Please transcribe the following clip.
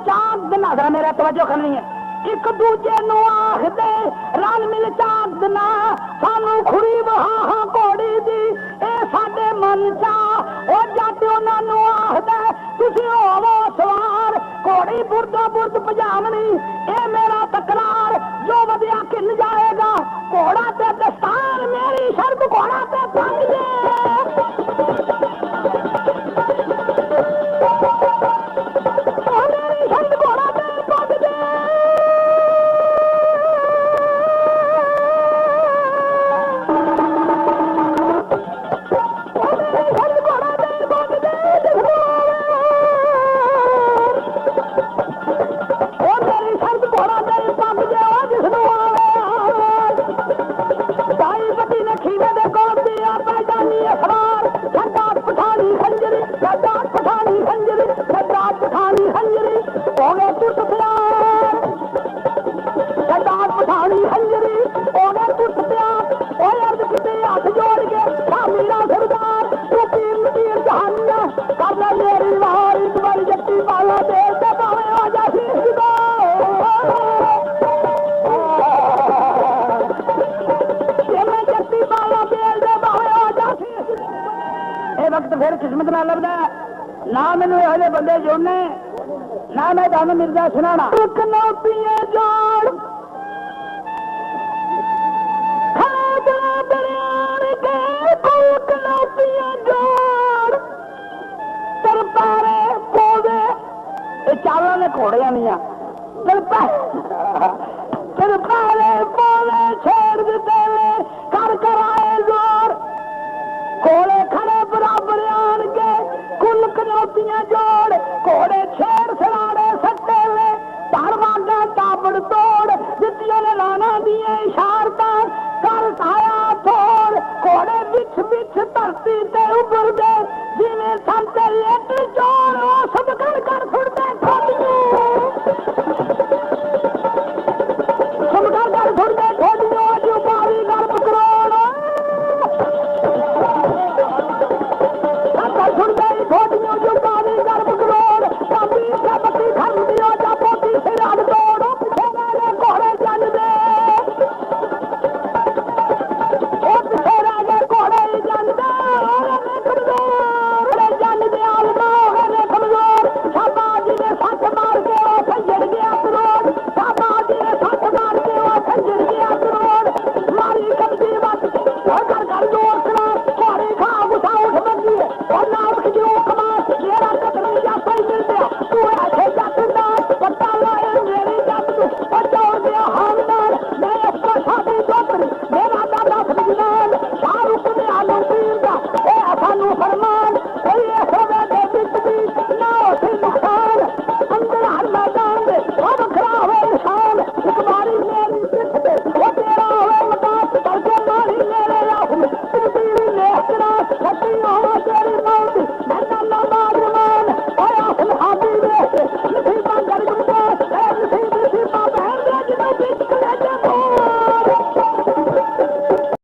चाक देना जरा मेरा तवज्जो करनी है एक दूजे नु आखदे रल मिल चाक देना सानू खुरी वहा घोड़ी दी ए साडे मन चा ओ जट उन्हां नु आखदे तुसी होवो सवार घोड़ी बुरदो बुरद पजावनी ए मेरा तकरार जो वधिया किन जाएगा घोड़ा ते दस्तार मेरी शर्त घोड़ा ते पग जे किस्मत ना लभदा ना मैनू ये बंदे जोड़ने ना मैं दम मिर्जा सुनाना कनौतियां जोड़ चावल ने घोड़िया नहीं छेड़ दिते कर कर आए जोर घोड़े खड़े बराबर आन के कुल कनौतियां जोड़ घोड़े छेड़ सराड़े सट्टे वे धरवागा ताबड़ तोड़ जितियों ने लाना दिए इशारता कर आया थोड़ घोड़े बिछ बिछ धरती ते उबर दे जिन्हें संते लेट जोड़ वो सब कर छुड़ते सब कर छुड़ते ठोडियों जो पारी गर्भ करोड़ छुड़ गई ठोडियों जो पारी गर्भ करोड़ कभी बत्ती खंडियों जा पोती से राग तोड़ पीछे मेरे घोड़े जन दे ओ पीछे रागे घोड़े जन दे कमजोर जन दे आलमा होने कमजोर शाबाजी ने सच मार के वो खंजर गया करोड़ शाबाजी ने सच मार के वो खंजर गया करोड़ मारी कब्जी मत घर घर जोर करा सारी खा गुस्सा उठ बंदी और ना